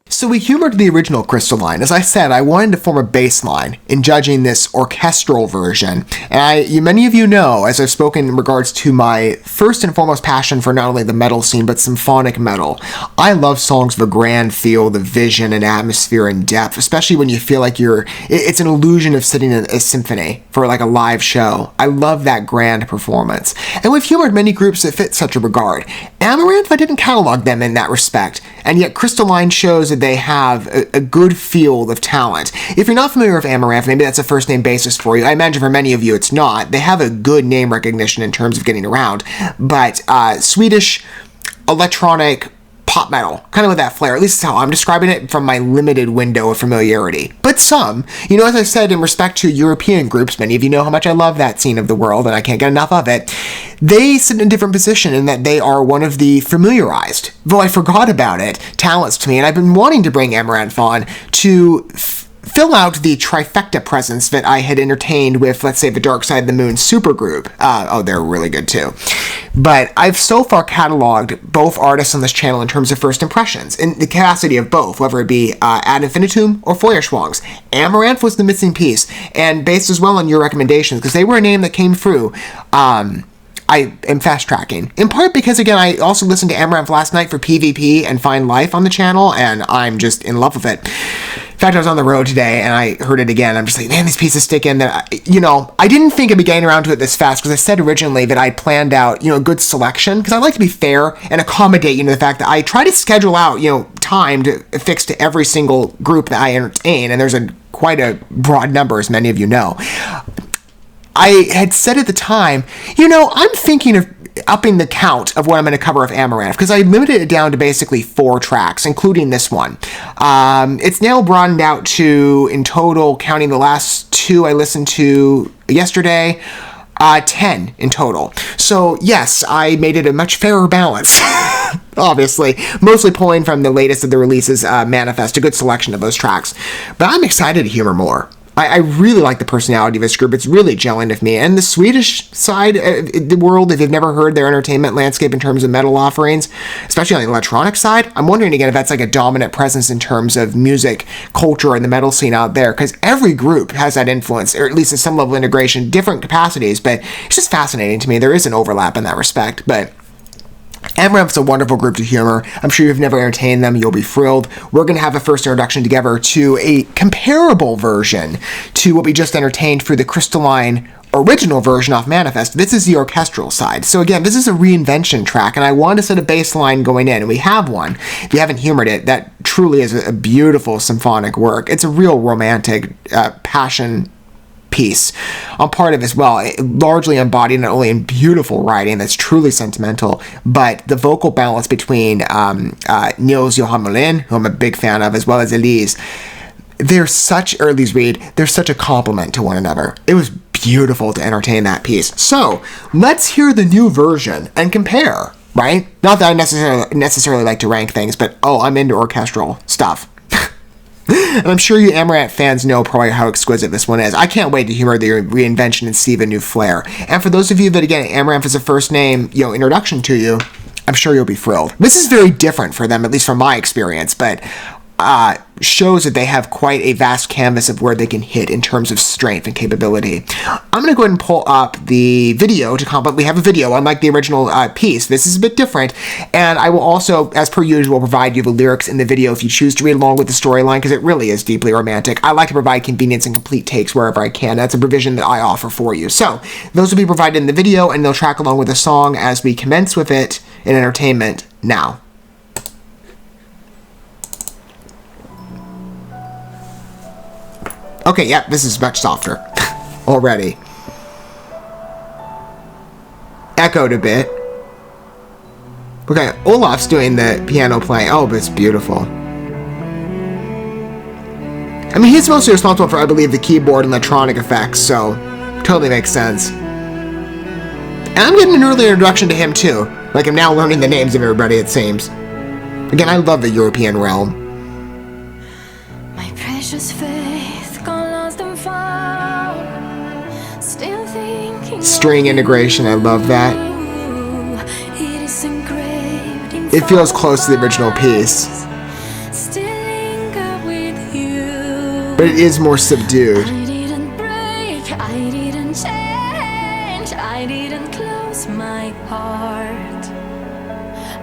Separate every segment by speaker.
Speaker 1: So we humored the original Crystalline. As I said, I wanted to form a baseline in judging this orchestral version. And many of you know, as I've spoken in regards to my first and foremost passion for not only the metal scene, but symphonic metal. I love songs with a grand feel, the vision and atmosphere and depth, especially when you feel like it's an illusion of sitting in a symphony for like a live show. I love that grand performance. And we've humored many groups that fit such a regard. Amaranth, I didn't catalog them in that respect. And yet Crystalline shows that they have a good field of talent. If you're not familiar with Amaranth, maybe that's a first name basis for you. I imagine for many of you it's not. They have a good name recognition in terms of getting around. But Swedish electronic pop metal, kind of with that flair. At least that's how I'm describing it from my limited window of familiarity. But some, as I said, in respect to European groups, many of you know how much I love that scene of the world and I can't get enough of it. They sit in a different position in that they are one of the familiarized, though I forgot about it, talents to me. And I've been wanting to bring Amaranth on to fill out the trifecta presence that I had entertained with, let's say, the Dark Side of the Moon supergroup. They're really good too. But I've so far cataloged both artists on this channel in terms of first impressions, in the capacity of both, whether it be Ad Infinitum or Feuerschwangs. Amaranth was the missing piece, and based as well on your recommendations, because they were a name that came through. I am fast tracking. In part because, again, I also listened to Amaranth last night for PvP and Find Life on the channel, and I'm just in love with it. In fact, I was on the road today, and I heard it again. I'm just like, man, these pieces stick in there. I didn't think I'd be getting around to it this fast, because I said originally that I planned out, a good selection, because I like to be fair and accommodate, the fact that I try to schedule out, time to fix to every single group that I entertain, and there's quite a broad number, as many of you know. I had said at the time, I'm thinking of upping the count of what I'm going to cover of Amaranth, because I limited it down to basically 4 tracks, including this one. It's now broadened out to, in total, counting the last 2 I listened to yesterday, 10 in total. So yes, I made it a much fairer balance. Obviously, mostly pulling from the latest of the releases, Manifest, a good selection of those tracks. But I'm excited to humor more. I really like the personality of this group. It's really gelling with me. And the Swedish side of the world, if you've never heard their entertainment landscape in terms of metal offerings, especially on the electronic side, I'm wondering again if that's like a dominant presence in terms of music, culture, and the metal scene out there. Because every group has that influence, or at least at some level of integration, different capacities. But it's just fascinating to me. There is an overlap in that respect. But Amaranth's a wonderful group to humor. I'm sure you've never entertained them. You'll be thrilled. We're going to have a first introduction together to a comparable version to what we just entertained for the Crystalline original version off Manifest. This is the orchestral side. So again, this is a reinvention track, and I wanted to set a baseline going in, and we have one. If you haven't humored it, that truly is a beautiful symphonic work. It's a real romantic passion piece on part of as well, largely embodied not only in beautiful writing that's truly sentimental, but the vocal balance between Niels Johan Molin, who I'm a big fan of, as well as Elise. Elise Reed, they're such a compliment to one another. It was beautiful to entertain that piece. So let's hear the new version and compare, right? Not that I necessarily like to rank things, but I'm into orchestral stuff. And I'm sure you Amaranth fans know probably how exquisite this one is. I can't wait to humor the reinvention and see the new flair. And for those of you that, again, Amaranth is a first name, introduction to you, I'm sure you'll be thrilled. This is very different for them, at least from my experience, but shows that they have quite a vast canvas of where they can hit in terms of strength and capability. I'm going to go ahead and pull up the video to complement. We have a video, unlike the original piece. This is a bit different, and I will also, as per usual, provide you the lyrics in the video if you choose to read along with the storyline, because it really is deeply romantic. I like to provide convenience and complete takes wherever I can. That's a provision that I offer for you. So those will be provided in the video, and they'll track along with the song as we commence with it in entertainment now. Okay, yeah, this is much softer already. Echoed a bit. Okay, Olaf's doing the piano playing. Oh, but it's beautiful. I mean, he's mostly responsible for, I believe, the keyboard and electronic effects, so totally makes sense. And I'm getting an early introduction to him, too. Like, I'm now learning the names of everybody, it seems. Again, I love the European realm.
Speaker 2: My precious faith gone lost and found. Still thinking
Speaker 1: string integration, I love that.
Speaker 2: it is engraved in
Speaker 1: It feels close to the original piece,
Speaker 2: still linger with you.
Speaker 1: but it is more subdued.
Speaker 2: I didn't break, I didn't change, I didn't close my heart.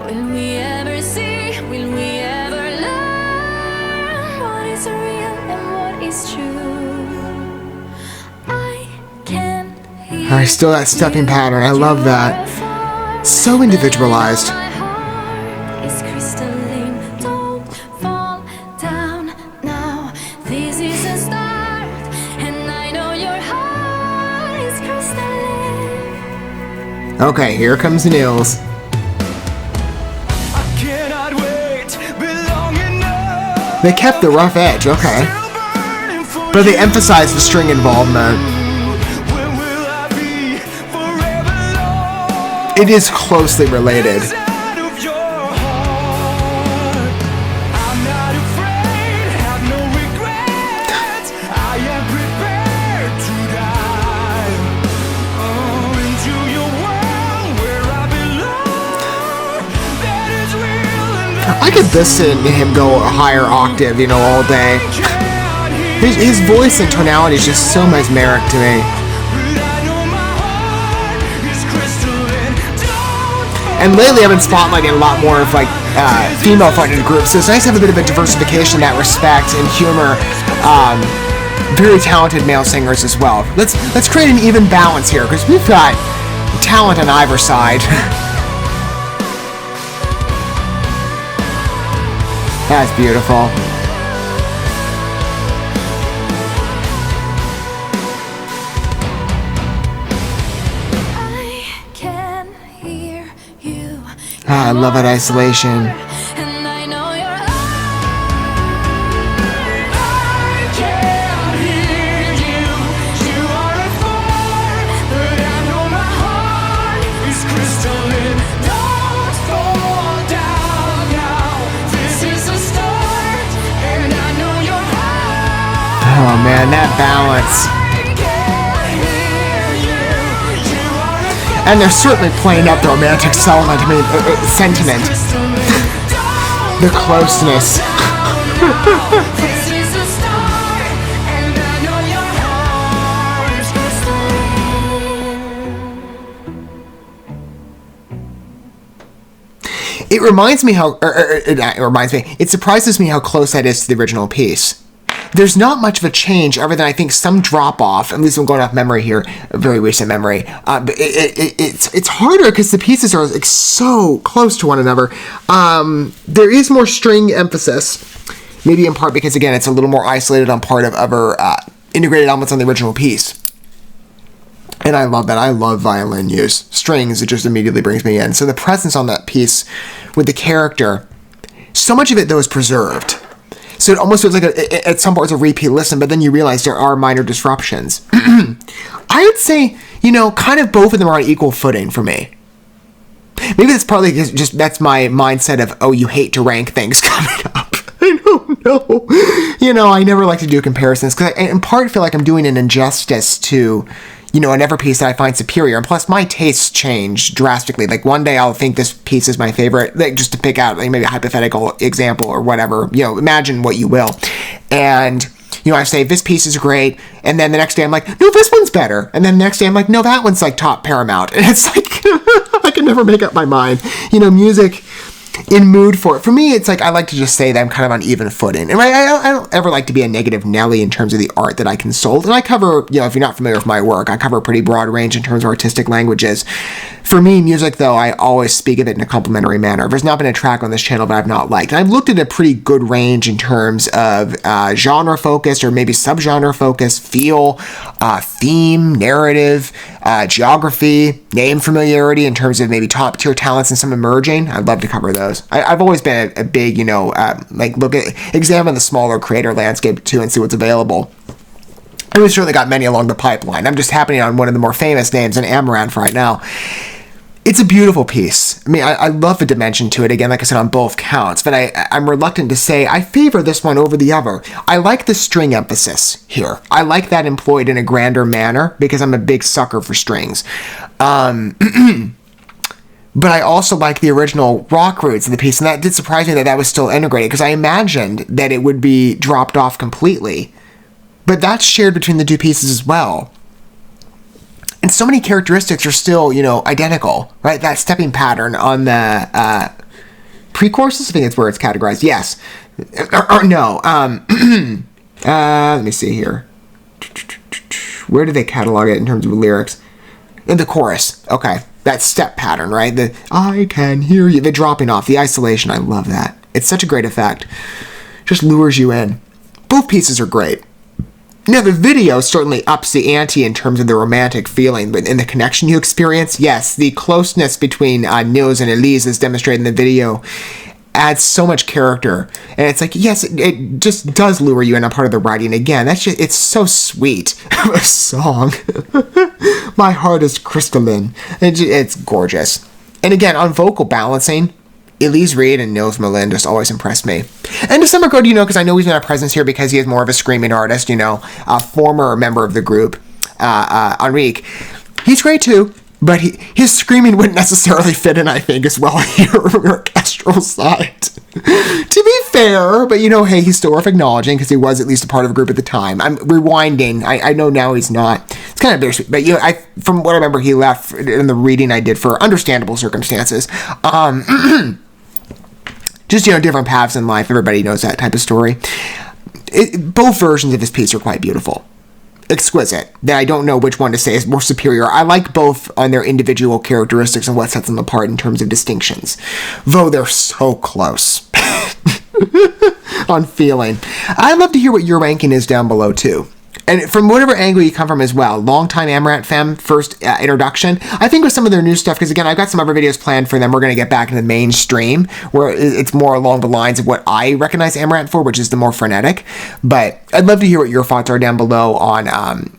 Speaker 2: Will we ever see, will we ever learn what is real and what is true? I can't hear.
Speaker 1: Alright, still that stepping pattern. I love that. So individualized.
Speaker 2: My heart is crystalline. Don't fall down now. This is a start, and I know your heart is crystalline.
Speaker 1: Okay, here comes Nils.
Speaker 3: I cannot wait, belong enough.
Speaker 1: They kept the rough edge, okay.
Speaker 3: Still burning for
Speaker 1: But they emphasized the string involvement.
Speaker 3: you. When will I be forever lost?
Speaker 1: It is closely related.
Speaker 3: Inside of your heart. I'm not afraid, have no regrets. I am prepared to dive into your world where I belong. That is real and that
Speaker 1: I could listen to him go a higher octave, all day.
Speaker 3: can't hear.
Speaker 1: His voice and tonality is just so mesmeric to me.
Speaker 3: But I know my heart is crystalline. Don't
Speaker 1: And lately I've been spotlighting a lot more of female-fronted groups, so it's nice to have a bit of a diversification in that respect and humor. Very talented male singers as well. Let's create an even balance here, because we've got talent on either side. That's beautiful.
Speaker 2: I can hear you.
Speaker 1: I love that isolation.
Speaker 2: And I know your heart.
Speaker 3: I can't hear you. You are a fire, but I know my heart is crystalline. Don't fall down now. This is a start, and I know your heart.
Speaker 1: Oh man, that balance.
Speaker 3: I can't hear you. You are a fire.
Speaker 1: And they're certainly playing up the romantic sentiment. The closeness.
Speaker 3: This is a start, and I know your heart is crystalline.
Speaker 1: It reminds me how, it surprises me how close that is to the original piece. There's not much of a change other than I think some drop off, at least I'm going off memory here, very recent memory. But it's harder because the pieces are like so close to one another. There is more string emphasis, maybe in part because, again, it's a little more isolated on part of other integrated elements on the original piece. And I love that. I love violin use. Strings, it just immediately brings me in. So the presence on that piece with the character, so much of it, though, is preserved. So it almost feels like, at some parts, a repeat listen, but then you realize there are minor disruptions. I would say, kind of both of them are on equal footing for me. Maybe that's partly just that's my mindset of, oh, you hate to rank things coming up. I don't know. I never like to do comparisons, because I in part feel like I'm doing an injustice to an ever piece that I find superior. And plus, my tastes change drastically. Like, one day I'll think this piece is my favorite, like, just to pick out maybe a hypothetical example or whatever. Imagine what you will. And, I say, this piece is great. And then the next day I'm like, no, this one's better. And then the next day I'm like, no, that one's like top paramount. And it's like, I can never make up my mind. Music in mood for it. For me, it's like I like to just say that I'm kind of on even footing. And I don't ever like to be a negative Nelly in terms of the art that I consult. And I cover, if you're not familiar with my work, I cover a pretty broad range in terms of artistic languages. For me, music, though, I always speak of it in a complimentary manner. There's not been a track on this channel that I've not liked. And I've looked at a pretty good range in terms of genre focus or maybe subgenre focus, feel, theme, narrative, geography, name familiarity in terms of maybe top tier talents and some emerging. I'd love to cover those. I've always been a big, examine the smaller creator landscape too and see what's available. And we've certainly got many along the pipeline. I'm just happening on one of the more famous names in Amaranth right now. It's a beautiful piece. I mean, I love the dimension to it, again, like I said, on both counts, but I'm reluctant to say I favor this one over the other. I like the string emphasis here. I like that employed in a grander manner because I'm a big sucker for strings. But I also like the original rock roots of the piece, and that did surprise me that that was still integrated, because I imagined that it would be dropped off completely. But that's shared between the two pieces as well. And so many characteristics are still, identical, right? That stepping pattern on the pre-choruses, I think it's where it's categorized. Yes. Or no. Let me see here. Where do they catalog it in terms of lyrics? In the chorus. Okay. That step pattern, right? The I can hear you. The dropping off. The isolation. I love that. It's such a great effect. Just lures you in. Both pieces are great. Now, the video certainly ups the ante in terms of the romantic feeling, but in the connection you experience, yes, the closeness between Nils and Elise as demonstrated in the video adds so much character. And it's like, yes, it just does lure you in a part of the writing. Again, it's so sweet of a song. My heart is crystalline. It's gorgeous. And again, on vocal balancing, Elise Reed and Nils Melin just always impressed me. And to some regard, because I know he's not a presence here because he is more of a screaming artist, a former member of the group, Enrique. He's great too, but his screaming wouldn't necessarily fit in, I think, as well here from the orchestral side. To be fair, but hey, he's still worth acknowledging because he was at least a part of a group at the time. I'm rewinding. I know now he's not. It's kind of bittersweet, but from what I remember, he left in the reading I did for understandable circumstances. Just, different paths in life. Everybody knows that type of story. Both versions of his piece are quite beautiful. Exquisite. That I don't know which one to say is more superior. I like both on their individual characteristics and what sets them apart in terms of distinctions. Though they're so close. On feeling. I'd love to hear what your ranking is down below, too. And from whatever angle you come from as well, longtime Amaranth fam, first introduction. I think with some of their new stuff, because again, I've got some other videos planned for them. We're going to get back into the mainstream, where it's more along the lines of what I recognize Amaranth for, which is the more frenetic. But I'd love to hear what your thoughts are down below on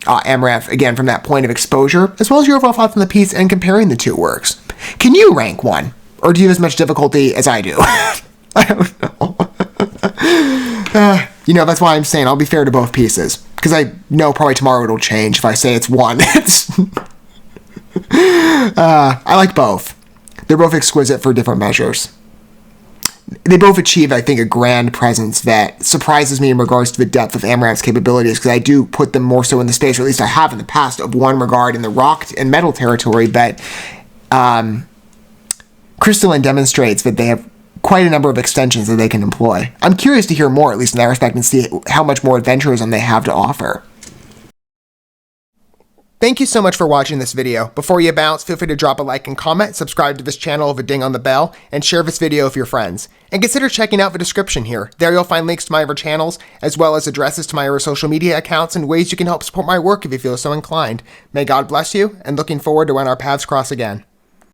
Speaker 1: Amaranth, again, from that point of exposure, as well as your overall thoughts on the piece and comparing the two works. Can you rank one? Or do you have as much difficulty as I do? I don't know. That's why I'm saying I'll be fair to both pieces. Because I know probably tomorrow it'll change if I say it's one. I like both. They're both exquisite for different measures. They both achieve, I think, a grand presence that surprises me in regards to the depth of Amaranth's capabilities, because I do put them more so in the space, or at least I have in the past, of one regard in the rock and metal territory, but Crystalline demonstrates that they have quite a number of extensions that they can employ. I'm curious to hear more, at least in that respect, and see how much more adventurism they have to offer. Thank you so much for watching this video. Before you bounce, feel free to drop a like and comment, subscribe to this channel with a ding on the bell, and share this video with your friends. And consider checking out the description here. There you'll find links to my other channels, as well as addresses to my other social media accounts and ways you can help support my work if you feel so inclined. May God bless you, and looking forward to when our paths cross again.